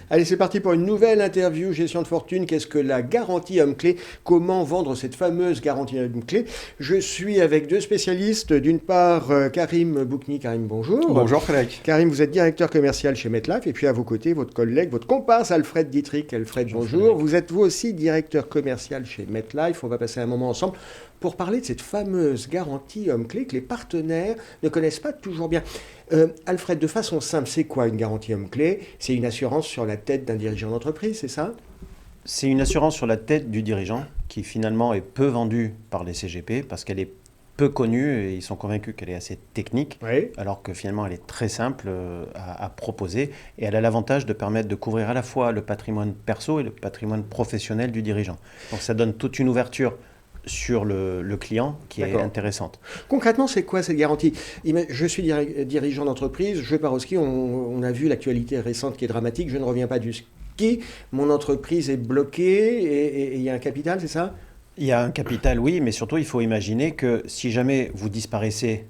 Allez, c'est parti pour une nouvelle interview Gestion de fortune. Qu'est-ce que la garantie homme-clé? Comment vendre cette fameuse garantie homme-clé? Je suis avec deux spécialistes. D'une part, Karim Boukni. Karim, bonjour. Bonjour Frédéric. Karim, vous êtes directeur commercial chez MetLife. Et puis à vos côtés, votre collègue, votre comparse Alfred Dietrich. Alfred, bonjour. Vous êtes vous aussi directeur commercial chez MetLife. On va passer un moment ensemble pour parler de cette fameuse garantie homme-clé que les partenaires ne connaissent pas toujours bien. Alfred, de façon simple, c'est quoi une garantie homme-clé? C'est une assurance sur la tête d'un dirigeant d'entreprise, c'est ça? C'est une assurance sur la tête du dirigeant qui finalement est peu vendue par les CGP parce qu'elle est peu connue et ils sont convaincus qu'elle est assez technique, Oui. alors que finalement elle est très simple à proposer et elle a l'avantage de permettre de couvrir à la fois le patrimoine perso et le patrimoine professionnel du dirigeant. Donc ça donne toute une ouverture sur le client qui est intéressante. Concrètement, c'est quoi cette garantie? Je suis dirigeant d'entreprise, je pars au ski, on a vu l'actualité récente qui est dramatique, je ne reviens pas du ski, mon entreprise est bloquée et il y a un capital, c'est ça? Il y a un capital, oui, mais surtout il faut imaginer que si jamais vous disparaissez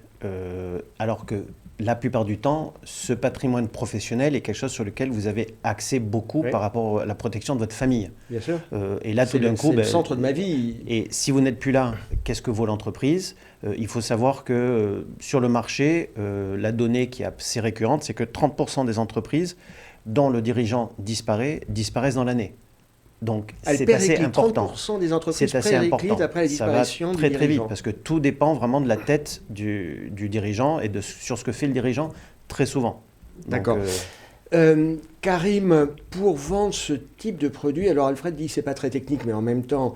alors que la plupart du temps, ce patrimoine professionnel est quelque chose sur lequel vous avez accès beaucoup par rapport à la protection de votre famille. Bien sûr. Et là, tout d'un coup, c'est le centre de ma vie. Et si vous n'êtes plus là, qu'est-ce que vaut l'entreprise? Il faut savoir que sur le marché, la donnée qui est assez récurrente, c'est que 30% des entreprises dont le dirigeant disparaissent dans l'année. Donc c'est assez important. 30% des entreprises périclitent après la disparition du dirigeant. Ça va très dirigeant. vite parce que tout dépend vraiment de la tête du dirigeant et sur ce que fait le dirigeant très souvent. D'accord. Karim, pour vendre ce type de produit, alors Alfred dit que ce n'est pas très technique, mais en même temps,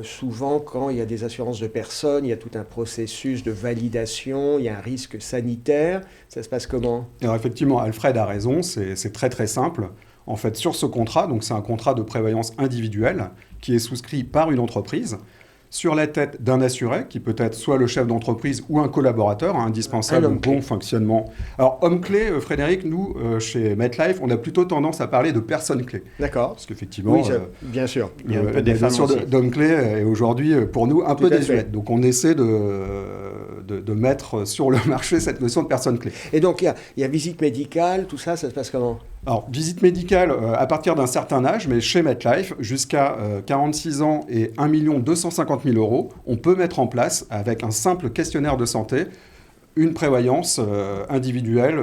souvent quand il y a des assurances de personnes, il y a tout un processus de validation, il y a un risque sanitaire. Ça se passe comment? Alors effectivement, Alfred a raison, c'est très très simple. En fait, sur ce contrat, donc c'est un contrat de prévoyance individuelle qui est souscrit par une entreprise sur la tête d'un assuré, qui peut être soit le chef d'entreprise ou un collaborateur indispensable au bon fonctionnement. Alors, homme-clé, Frédéric, nous, chez MetLife, on a plutôt tendance à parler de personne clé. D'accord. Parce qu'effectivement, oui, bien sûr. Il y a un peu des femmes aussi. D'homme-clé est aujourd'hui, pour nous, un peu désuète. Donc, on essaie de mettre sur le marché cette notion de personne clé. Et donc, il y a visite médicale, tout ça, ça se passe comment? Alors, visite médicale à partir d'un certain âge, mais chez MetLife, jusqu'à 46 ans et 1 250 000 €, on peut mettre en place, avec un simple questionnaire de santé, une prévoyance individuelle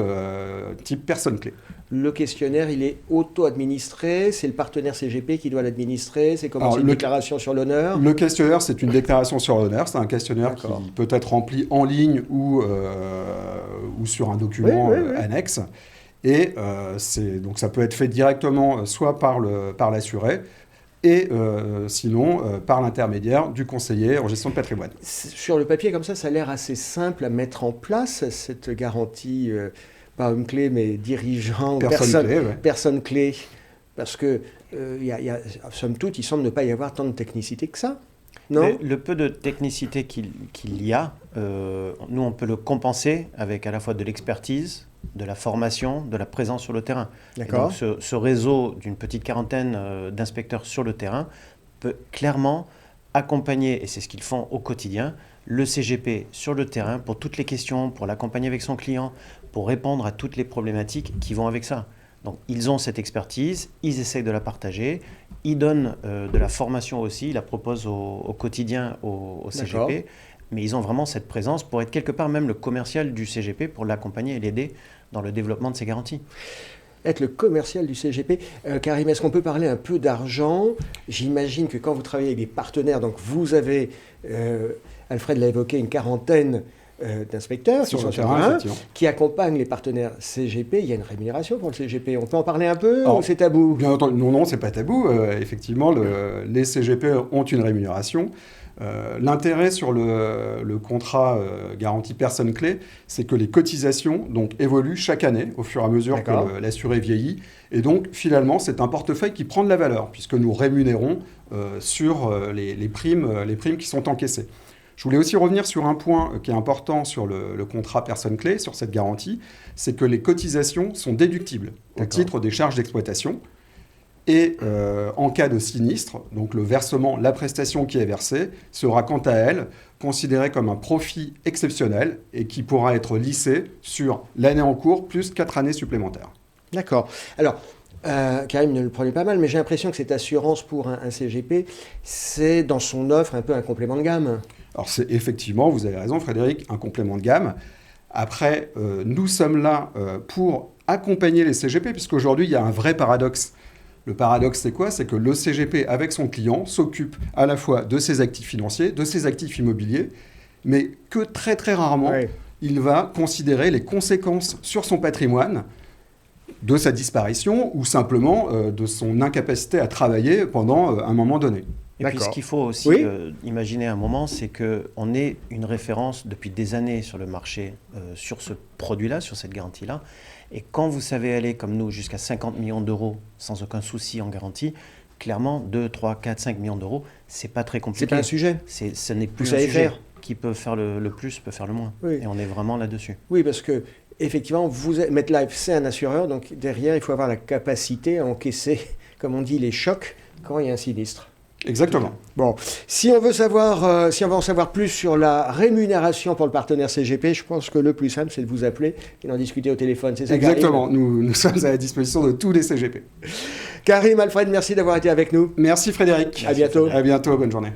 type personne clé. Le questionnaire, il est auto-administré, c'est le partenaire CGP qui doit l'administrer, c'est comment? C'est une déclaration sur l'honneur? Le questionnaire, c'est une déclaration sur l'honneur, c'est un questionnaire qui peut être rempli en ligne ou sur un document annexe. Et donc ça peut être fait directement soit par l'assuré, et sinon par l'intermédiaire du conseiller en gestion de patrimoine. Sur le papier, comme ça a l'air assez simple à mettre en place, cette garantie, pas homme clé, mais dirigeant, personne clé. Parce que, somme toute, il semble ne pas y avoir tant de technicité que ça. Non? Le peu de technicité qu'il y a, nous on peut le compenser avec à la fois de l'expertise, de la formation, de la présence sur le terrain. D'accord. Et donc ce réseau d'une petite quarantaine d'inspecteurs sur le terrain peut clairement accompagner, et c'est ce qu'ils font au quotidien, le CGP sur le terrain pour toutes les questions, pour l'accompagner avec son client, pour répondre à toutes les problématiques qui vont avec ça. Donc ils ont cette expertise, ils essayent de la partager, ils donnent de la formation aussi, ils la proposent au quotidien au CGP, mais ils ont vraiment cette présence pour être quelque part même le commercial du CGP pour l'accompagner et l'aider dans le développement de ces garanties. Être le commercial du CGP. Karim, est-ce qu'on peut parler un peu d'argent? J'imagine que quand vous travaillez avec des partenaires, donc vous avez, Alfred l'a évoqué, une quarantaine d'inspecteurs sur le terrain, qui accompagnent les partenaires CGP. Il y a une rémunération pour le CGP. On peut en parler un peu ou c'est tabou? Bien entendu, non, c'est pas tabou. Effectivement, les CGP ont une rémunération. L'intérêt sur le contrat garantie personne clé, c'est que les cotisations donc, évoluent chaque année au fur et à mesure que l'assuré vieillit. Et donc, finalement, c'est un portefeuille qui prend de la valeur, puisque nous rémunérons sur les primes qui sont encaissées. Je voulais aussi revenir sur un point qui est important sur le contrat personne clé, sur cette garantie, c'est que les cotisations sont déductibles au titre des charges d'exploitation. Et en cas de sinistre, donc le versement, la prestation qui est versée, sera quant à elle considérée comme un profit exceptionnel et qui pourra être lissé sur l'année en cours plus 4 années supplémentaires. D'accord. Alors, Karim ne le prenait pas mal, mais j'ai l'impression que cette assurance pour un CGP, c'est dans son offre un peu un complément de gamme. Alors c'est effectivement, vous avez raison Frédéric, un complément de gamme. Après, nous sommes là pour accompagner les CGP, puisqu'aujourd'hui, il y a un vrai paradoxe. Le paradoxe, c'est quoi? C'est que le CGP, avec son client, s'occupe à la fois de ses actifs financiers, de ses actifs immobiliers, mais que très très rarement, il va considérer les conséquences sur son patrimoine de sa disparition ou simplement de son incapacité à travailler pendant un moment donné. Et puis ce qu'il faut aussi imaginer un moment, c'est qu'on est une référence depuis des années sur le marché, sur ce produit-là, sur cette garantie-là. Et quand vous savez aller, comme nous, jusqu'à 50 millions d'euros sans aucun souci en garantie, clairement, 2, 3, 4, 5 millions d'euros, c'est pas très compliqué. C'est pas un sujet. Ce n'est plus un sujet. Qui peut faire le plus, peut faire le moins. Oui. Et on est vraiment là-dessus. Oui, parce que effectivement, MetLife, c'est un assureur, donc derrière, il faut avoir la capacité à encaisser, comme on dit, les chocs quand il y a un sinistre. Exactement. Bon, si on veut en savoir plus sur la rémunération pour le partenaire CGP, je pense que le plus simple, c'est de vous appeler et d'en discuter au téléphone. C'est ça, exactement. Nous sommes à la disposition de tous les CGP. Karim, Alfred, merci d'avoir été avec nous. Merci Frédéric. À bientôt. À bientôt, bonne journée.